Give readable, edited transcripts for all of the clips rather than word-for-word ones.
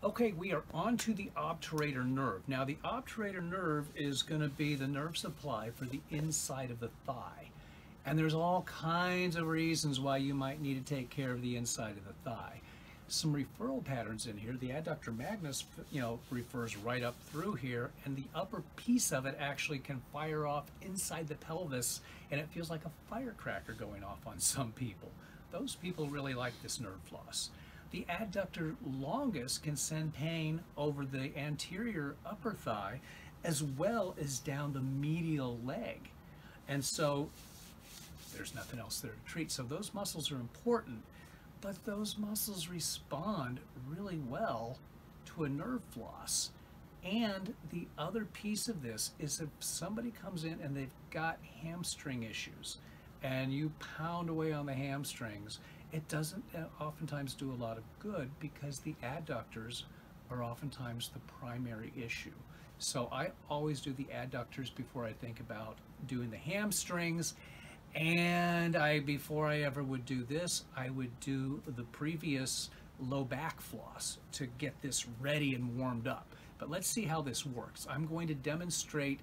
Okay, we are on to the obturator nerve. Now, the obturator nerve is going to be the nerve supply for the inside of the thigh. And there's all kinds of reasons why you might need to take care of the inside of the thigh. Some referral patterns in here. The adductor magnus, refers right up through here, and the upper piece of it actually can fire off inside the pelvis, and it feels like a firecracker going off on some people. Those people really like this nerve floss. The adductor longus can send pain over the anterior upper thigh as well as down the medial leg. And so there's nothing else there to treat. So those muscles are important, but those muscles respond really well to a nerve floss. And the other piece of this is if somebody comes in and they've got hamstring issues and you pound away on the hamstrings, it doesn't oftentimes do a lot of good because the adductors are oftentimes the primary issue. So I always do the adductors before I think about doing the hamstrings. And before I ever would do this, I would do the previous low back floss to get this ready and warmed up. But let's see how this works. I'm going to demonstrate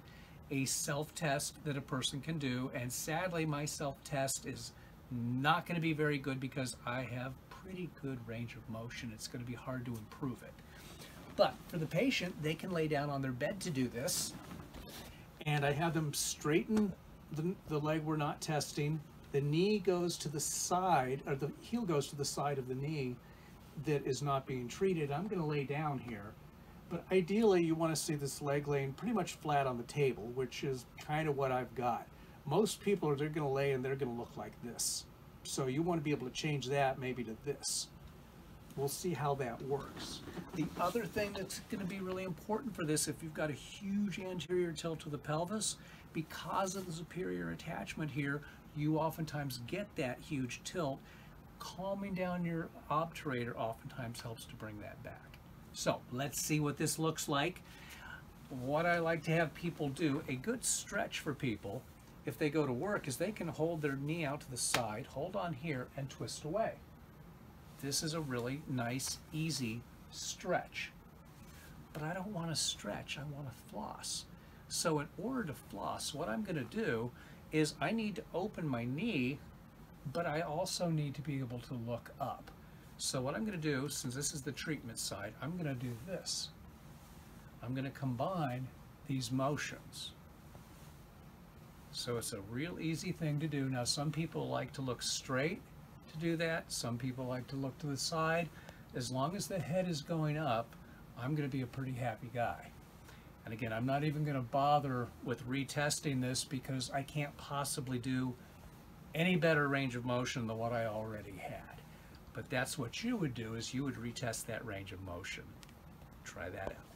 a self-test that a person can do, and sadly my self-test is not going to be very good because I have pretty good range of motion. It's going to be hard to improve it. But for the patient, they can lay down on their bed to do this, and I have them straighten the leg we're not testing. The knee goes to the side, or the heel goes to the side of the knee that is not being treated. I'm going to lay down here, but ideally you want to see this leg laying pretty much flat on the table, which is kind of what I've got. Most people they're going to lay and they're going to look like this. So you want to be able to change that maybe to this. We'll see how that works. The other thing that's going to be really important for this, if you've got a huge anterior tilt to the pelvis, because of the superior attachment here, you oftentimes get that huge tilt. Calming down your obturator oftentimes helps to bring that back. So let's see what this looks like. What I like to have people do, a good stretch for people if they go to work, is they can hold their knee out to the side, hold on here, and twist away. This is a really nice, easy stretch. But I don't want to stretch, I want to floss. So in order to floss, what I'm going to do is I need to open my knee, but I also need to be able to look up. So what I'm going to do, since this is the treatment side, I'm going to do this. I'm going to combine these motions. So it's a real easy thing to do. Now some people like to look straight to do that. Some people like to look to the side. As long as the head is going up, I'm going to be a pretty happy guy. And again, I'm not even going to bother with retesting this because I can't possibly do any better range of motion than what I already had. But that's what you would do, is you would retest that range of motion. Try that out.